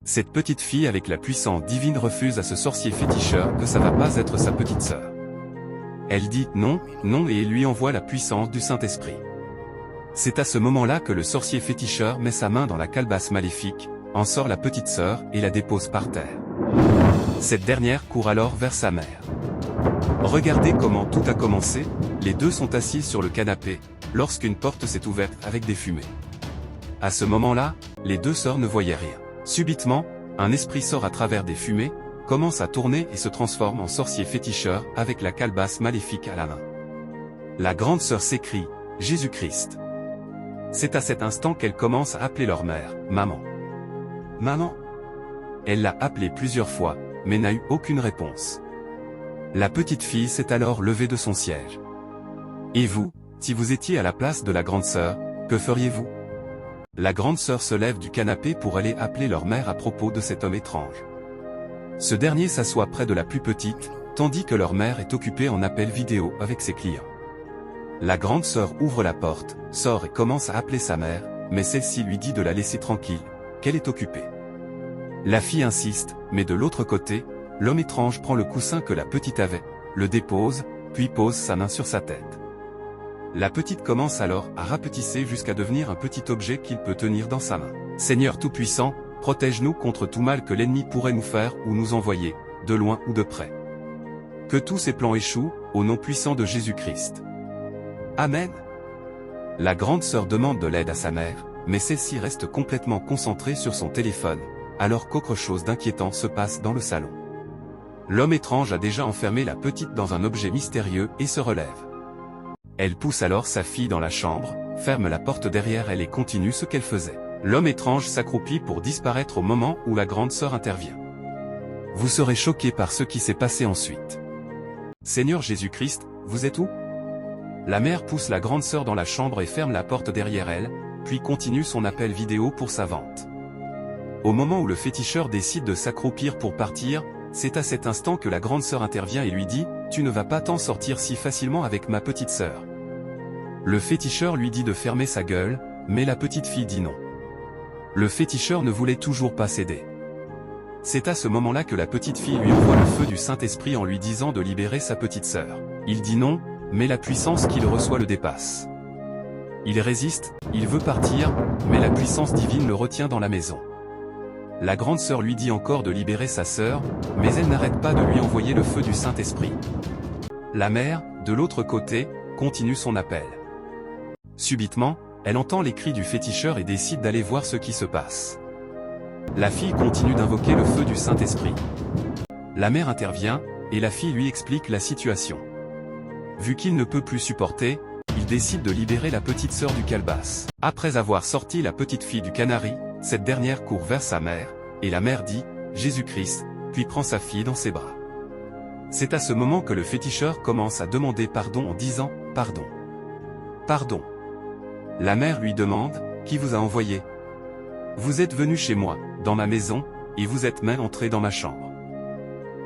Cette petite fille avec la puissance divine refuse à ce sorcier féticheur que ça va pas être sa petite sœur. Elle dit non, non et lui envoie la puissance du Saint-Esprit. C'est à ce moment-là que le sorcier féticheur met sa main dans la calebasse maléfique, en sort la petite sœur et la dépose par terre. Cette dernière court alors vers sa mère. Regardez comment tout a commencé, les deux sont assis sur le canapé, lorsqu'une porte s'est ouverte avec des fumées. À ce moment-là, les deux sœurs ne voyaient rien. Subitement, un esprit sort à travers des fumées, commence à tourner et se transforme en sorcier féticheur avec la calebasse maléfique à la main. La grande sœur s'écrie « Jésus-Christ ». C'est à cet instant qu'elle commence à appeler leur mère « Maman ». « Maman ». Elle l'a appelée plusieurs fois, mais n'a eu aucune réponse. La petite fille s'est alors levée de son siège. Et vous, si vous étiez à la place de la grande sœur, que feriez-vous? La grande sœur se lève du canapé pour aller appeler leur mère à propos de cet homme étrange. Ce dernier s'assoit près de la plus petite, tandis que leur mère est occupée en appel vidéo avec ses clients. La grande sœur ouvre la porte, sort et commence à appeler sa mère, mais celle-ci lui dit de la laisser tranquille, qu'elle est occupée. La fille insiste, mais de l'autre côté, l'homme étrange prend le coussin que la petite avait, le dépose, puis pose sa main sur sa tête. La petite commence alors à rapetisser jusqu'à devenir un petit objet qu'il peut tenir dans sa main. Seigneur Tout-Puissant, protège-nous contre tout mal que l'ennemi pourrait nous faire ou nous envoyer, de loin ou de près. Que tous ces plans échouent, au nom puissant de Jésus-Christ. Amen. La grande sœur demande de l'aide à sa mère, mais celle-ci reste complètement concentrée sur son téléphone, alors qu'autre chose d'inquiétant se passe dans le salon. L'homme étrange a déjà enfermé la petite dans un objet mystérieux et se relève. Elle pousse alors sa fille dans la chambre, ferme la porte derrière elle et continue ce qu'elle faisait. L'homme étrange s'accroupit pour disparaître au moment où la grande sœur intervient. Vous serez choqués par ce qui s'est passé ensuite. Seigneur Jésus-Christ, vous êtes où? La mère pousse la grande sœur dans la chambre et ferme la porte derrière elle, puis continue son appel vidéo pour sa vente. Au moment où le féticheur décide de s'accroupir pour partir, c'est à cet instant que la grande sœur intervient et lui dit « Tu ne vas pas t'en sortir si facilement avec ma petite sœur ». Le féticheur lui dit de fermer sa gueule, mais la petite fille dit non. Le féticheur ne voulait toujours pas céder. C'est à ce moment-là que la petite fille lui envoie le feu du Saint-Esprit en lui disant de libérer sa petite sœur. Il dit non, mais la puissance qu'il reçoit le dépasse. Il résiste, il veut partir, mais la puissance divine le retient dans la maison. La grande sœur lui dit encore de libérer sa sœur, mais elle n'arrête pas de lui envoyer le feu du Saint-Esprit. La mère, de l'autre côté, continue son appel. Subitement, elle entend les cris du féticheur et décide d'aller voir ce qui se passe. La fille continue d'invoquer le feu du Saint-Esprit. La mère intervient, et la fille lui explique la situation. Vu qu'il ne peut plus supporter, il décide de libérer la petite sœur du calebasse. Après avoir sorti la petite fille du canari, cette dernière court vers sa mère, et la mère dit « Jésus-Christ », puis prend sa fille dans ses bras. C'est à ce moment que le féticheur commence à demander pardon en disant « Pardon. Pardon. » La mère lui demande « Qui vous a envoyé? Vous êtes venu chez moi, dans ma maison, et vous êtes même entré dans ma chambre. »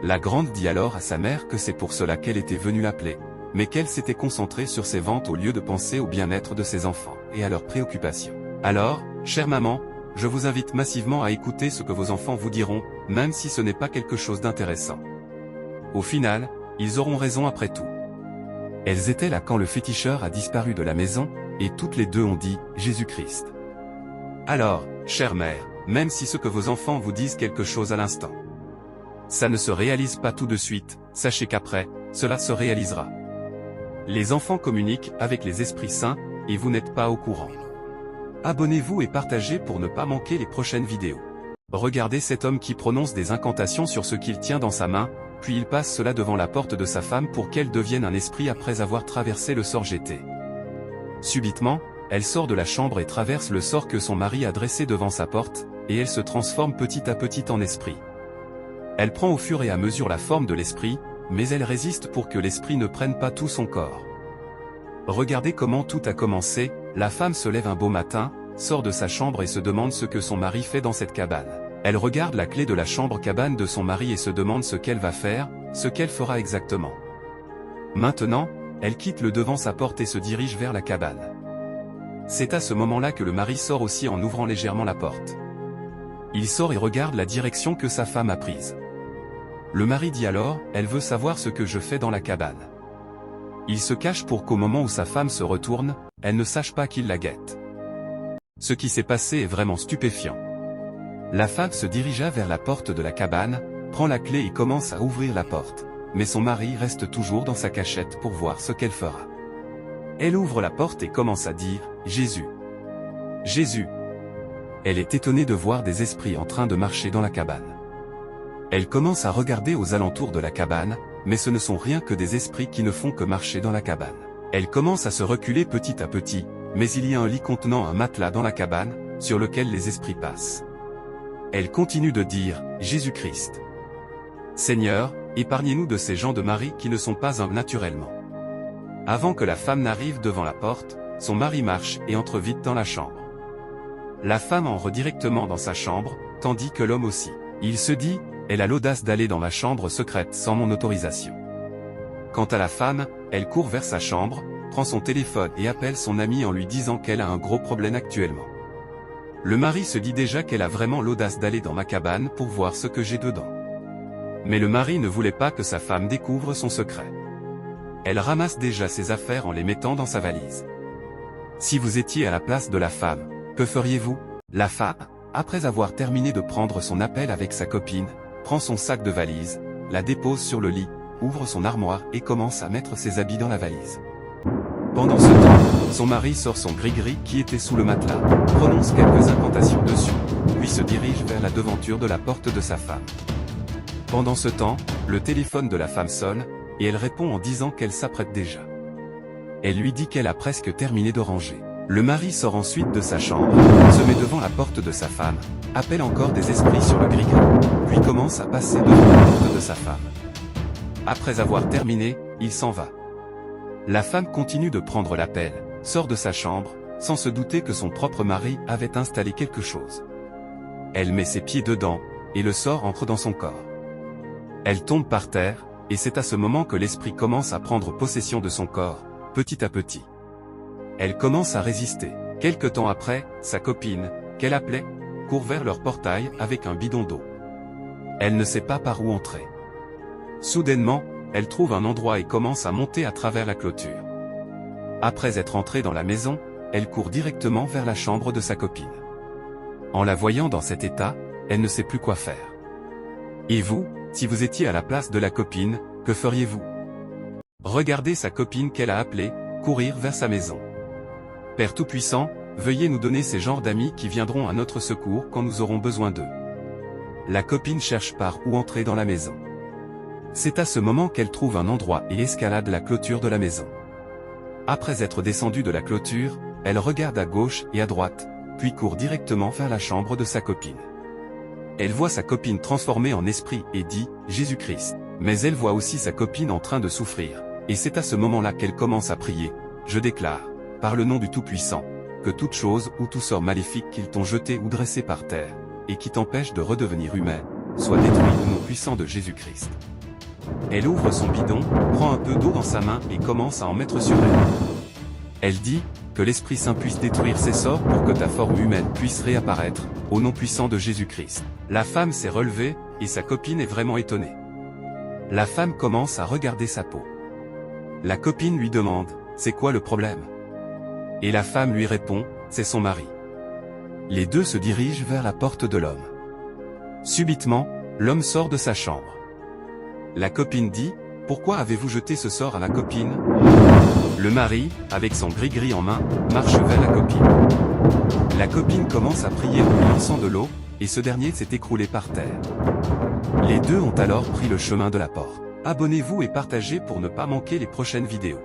La grande dit alors à sa mère que c'est pour cela qu'elle était venue l'appeler, mais qu'elle s'était concentrée sur ses ventes au lieu de penser au bien-être de ses enfants et à leurs préoccupations. Alors, chère maman, je vous invite massivement à écouter ce que vos enfants vous diront, même si ce n'est pas quelque chose d'intéressant. Au final, ils auront raison après tout. Elles étaient là quand le féticheur a disparu de la maison, et toutes les deux ont dit « Jésus-Christ ». Alors, chère mère, même si ce que vos enfants vous disent quelque chose à l'instant, ça ne se réalise pas tout de suite, sachez qu'après, cela se réalisera. Les enfants communiquent avec les esprits saints, et vous n'êtes pas au courant. Abonnez-vous et partagez pour ne pas manquer les prochaines vidéos. Regardez cet homme qui prononce des incantations sur ce qu'il tient dans sa main, puis il passe cela devant la porte de sa femme pour qu'elle devienne un esprit après avoir traversé le sort jeté. Subitement, elle sort de la chambre et traverse le sort que son mari a dressé devant sa porte, et elle se transforme petit à petit en esprit. Elle prend au fur et à mesure la forme de l'esprit, mais elle résiste pour que l'esprit ne prenne pas tout son corps. Regardez comment tout a commencé, la femme se lève un beau matin, sort de sa chambre et se demande ce que son mari fait dans cette cabane. Elle regarde la clé de la chambre-cabane de son mari et se demande ce qu'elle va faire, ce qu'elle fera exactement. Maintenant, elle quitte le devant sa porte et se dirige vers la cabane. C'est à ce moment-là que le mari sort aussi en ouvrant légèrement la porte. Il sort et regarde la direction que sa femme a prise. Le mari dit alors, elle veut savoir ce que je fais dans la cabane. Il se cache pour qu'au moment où sa femme se retourne, elle ne sache pas qu'il la guette. Ce qui s'est passé est vraiment stupéfiant. La femme se dirigea vers la porte de la cabane, prend la clé et commence à ouvrir la porte. Mais son mari reste toujours dans sa cachette pour voir ce qu'elle fera. Elle ouvre la porte et commence à dire « Jésus. Jésus ». Elle est étonnée de voir des esprits en train de marcher dans la cabane. Elle commence à regarder aux alentours de la cabane, mais ce ne sont rien que des esprits qui ne font que marcher dans la cabane. Elle commence à se reculer petit à petit, mais il y a un lit contenant un matelas dans la cabane, sur lequel les esprits passent. Elle continue de dire « Jésus-Christ. Seigneur, épargnez-nous de ces gens de Marie qui ne sont pas hommes naturellement. » Avant que la femme n'arrive devant la porte, son mari marche et entre vite dans la chambre. La femme entre directement dans sa chambre, tandis que l'homme aussi. Il se dit, elle a l'audace d'aller dans ma chambre secrète sans mon autorisation. Quant à la femme, elle court vers sa chambre, prend son téléphone et appelle son ami en lui disant qu'elle a un gros problème actuellement. Le mari se dit déjà qu'elle a vraiment l'audace d'aller dans ma cabane pour voir ce que j'ai dedans. Mais le mari ne voulait pas que sa femme découvre son secret. Elle ramasse déjà ses affaires en les mettant dans sa valise. Si vous étiez à la place de la femme, que feriez-vous? La femme, après avoir terminé de prendre son appel avec sa copine, prend son sac de valise, la dépose sur le lit, ouvre son armoire et commence à mettre ses habits dans la valise. Pendant ce temps, son mari sort son gris-gris qui était sous le matelas, prononce quelques incantations dessus, puis se dirige vers la devanture de la porte de sa femme. Pendant ce temps, le téléphone de la femme sonne, et elle répond en disant qu'elle s'apprête déjà. Elle lui dit qu'elle a presque terminé de ranger. Le mari sort ensuite de sa chambre, se met devant la porte de sa femme, appelle encore des esprits sur le gris-gris, puis commence à passer devant la porte de sa femme. Après avoir terminé, il s'en va. La femme continue de prendre l'appel, sort de sa chambre, sans se douter que son propre mari avait installé quelque chose. Elle met ses pieds dedans, et le sort entre dans son corps. Elle tombe par terre, et c'est à ce moment que l'esprit commence à prendre possession de son corps, petit à petit. Elle commence à résister. Quelque temps après, sa copine, qu'elle appelait, court vers leur portail avec un bidon d'eau. Elle ne sait pas par où entrer. Soudainement, elle trouve un endroit et commence à monter à travers la clôture. Après être entrée dans la maison, elle court directement vers la chambre de sa copine. En la voyant dans cet état, elle ne sait plus quoi faire. Et vous, si vous étiez à la place de la copine, que feriez-vous? Regardez sa copine qu'elle a appelée, courir vers sa maison. Père Tout-Puissant, veuillez nous donner ces genres d'amis qui viendront à notre secours quand nous aurons besoin d'eux. La copine cherche par où entrer dans la maison. C'est à ce moment qu'elle trouve un endroit et escalade la clôture de la maison. Après être descendue de la clôture, elle regarde à gauche et à droite, puis court directement vers la chambre de sa copine. Elle voit sa copine transformée en esprit et dit « Jésus-Christ ». Mais elle voit aussi sa copine en train de souffrir, et c'est à ce moment-là qu'elle commence à prier « Je déclare, par le nom du Tout-Puissant, que toute chose ou tout sort maléfique qu'ils t'ont jeté ou dressé par terre, et qui t'empêche de redevenir humain, soit détruit au nom puissant de Jésus-Christ. » Elle ouvre son bidon, prend un peu d'eau dans sa main et commence à en mettre sur elle. Elle dit, que l'Esprit Saint puisse détruire ces sorts pour que ta forme humaine puisse réapparaître, au nom puissant de Jésus-Christ. La femme s'est relevée, et sa copine est vraiment étonnée. La femme commence à regarder sa peau. La copine lui demande, c'est quoi le problème? Et la femme lui répond, c'est son mari. Les deux se dirigent vers la porte de l'homme. Subitement, l'homme sort de sa chambre. La copine dit, pourquoi avez-vous jeté ce sort à ma copine? Le mari, avec son gris-gris en main, marche vers la copine. La copine commence à prier en lui lançant de l'eau, et ce dernier s'est écroulé par terre. Les deux ont alors pris le chemin de la porte. Abonnez-vous et partagez pour ne pas manquer les prochaines vidéos.